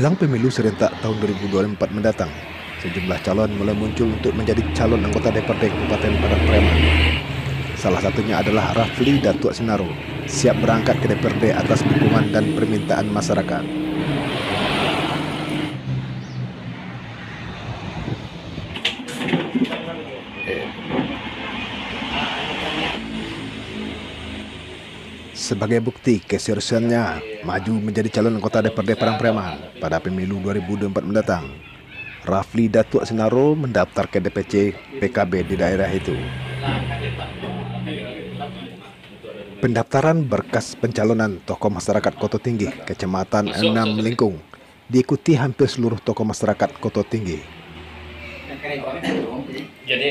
Menjelang pemilu serentak tahun 2024 mendatang, sejumlah calon mulai muncul untuk menjadi calon anggota DPRD Kabupaten Padang Preman. Salah satunya adalah Rafli Datuk Sinaro, siap berangkat ke DPRD atas dukungan dan permintaan masyarakat. Sebagai bukti keseriusannya maju menjadi calon anggota DPRD Padang Preman pada pemilu 2024 mendatang, Rafli Datuk Sinaro mendaftar ke DPC PKB di daerah itu. Pendaftaran berkas pencalonan tokoh masyarakat Koto Tinggi, Kecamatan Enam Melingkung, diikuti hampir seluruh tokoh masyarakat Koto Tinggi.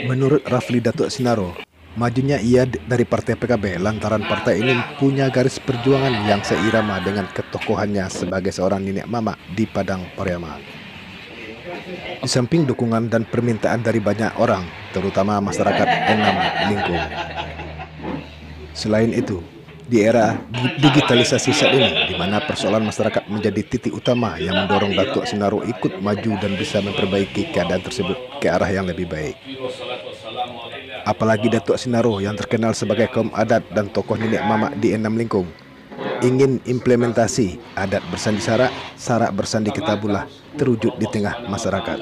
Menurut Rafli Datuk Sinaro, majunya ia dari partai PKB lantaran partai ini punya garis perjuangan yang seirama dengan ketokohannya sebagai seorang nenek mama di Padang Pariaman. Di samping dukungan dan permintaan dari banyak orang, terutama masyarakat Enam Melingkung. Selain itu, di era digitalisasi saat ini, di mana persoalan masyarakat menjadi titik utama yang mendorong Datuk Sinaro ikut maju dan bisa memperbaiki keadaan tersebut ke arah yang lebih baik. Apalagi Datuk Sinaro yang terkenal sebagai kaum adat dan tokoh nenek mama di Enam Melingkung ingin implementasi adat bersandi sarak, sarak bersandi ketabulah terwujud di tengah masyarakat.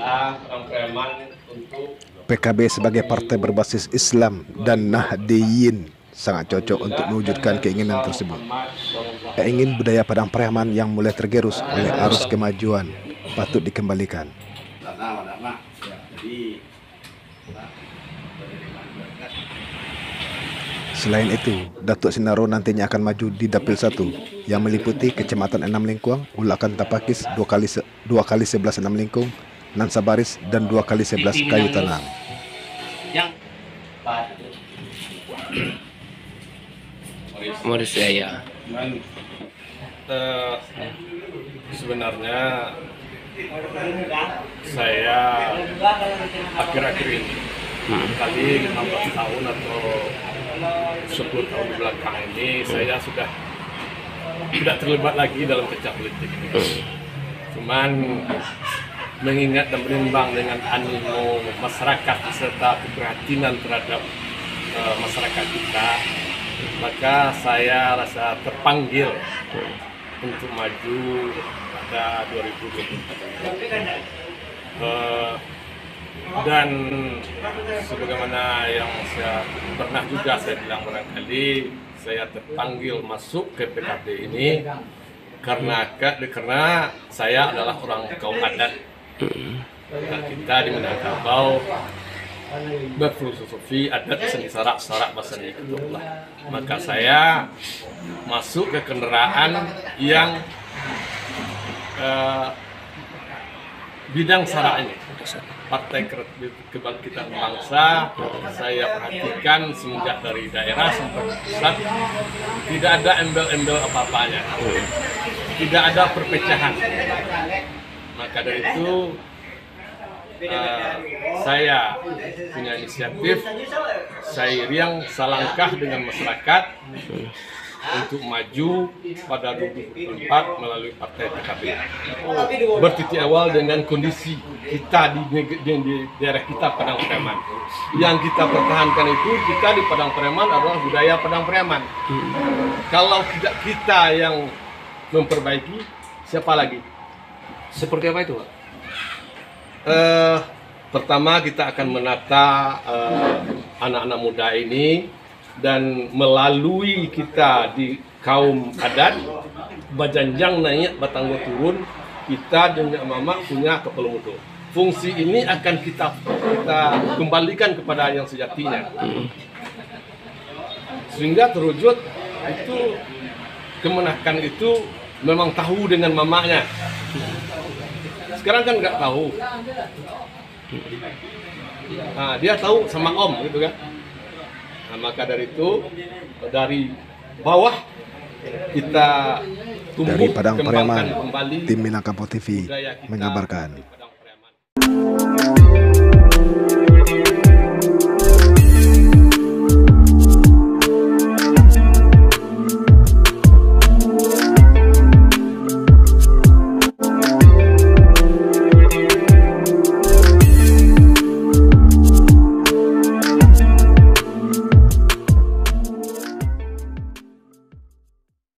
PKB sebagai partai berbasis Islam dan Nahdiyin sangat cocok untuk mewujudkan keinginan tersebut. Ia ingin budaya Padang Pariaman yang mulai tergerus oleh arus kemajuan patut dikembalikan. Selain itu, Datuk Sinaro nantinya akan maju di Dapil 1 yang meliputi Kecamatan Enam Melingkung, Ulakan Tapakis 2x11 Enam Melingkung, Nansabaris dan 2x11 Kayu Tanam. Menurut saya sebenarnya saya akhir-akhir ini kali 15 tahun atau 10 tahun belakang ini saya sudah tidak terlibat lagi dalam pecah politik ini. Cuman mengingat dan menimbang dengan animo masyarakat serta keprihatinan terhadap masyarakat kita, maka saya rasa terpanggil untuk maju pada 2024. Dan sebagaimana yang saya pernah juga saya bilang barangkali saya terpanggil masuk ke PKB ini karena saya adalah orang kaum adat. Dan kita di Minangkabau berfilosofi adat seni sarak basani ketabulah. Maka saya masuk ke kendaraan yang bidang sarak ini. Partai Kebangkitan Bangsa, saya perhatikan semenjak dari daerah sampai pusat tidak ada embel-embel apa-apanya, tidak ada perpecahan. Maka dari itu saya punya inisiatif, saya riang salangkah dengan masyarakat untuk maju pada 2024 melalui partai PKB. Bertitik awal dengan kondisi kita di daerah kita Padang Pariaman. Yang kita pertahankan itu kita di Padang Pariaman adalah budaya Padang Pariaman. Kalau tidak kita yang memperbaiki, siapa lagi? seperti apa itu, Pak? Pertama kita akan menata anak-anak muda ini, dan melalui kita di kaum adat bajanjang naik batanggo turun, kita dengan mama punya kepala mutu. Fungsi ini akan kita kembalikan kepada yang sejatinya, sehingga terwujud itu kemenakan itu memang tahu dengan mamanya. Sekarang kan nggak tahu. Nah, dia tahu sama om gitu kan. Nah, maka dari itu dari bawah kita tumbuh, Dari Padang Pariaman, kembangkan kembali tim Minangkabau TV budaya kita mengabarkan. di Padang Pariaman.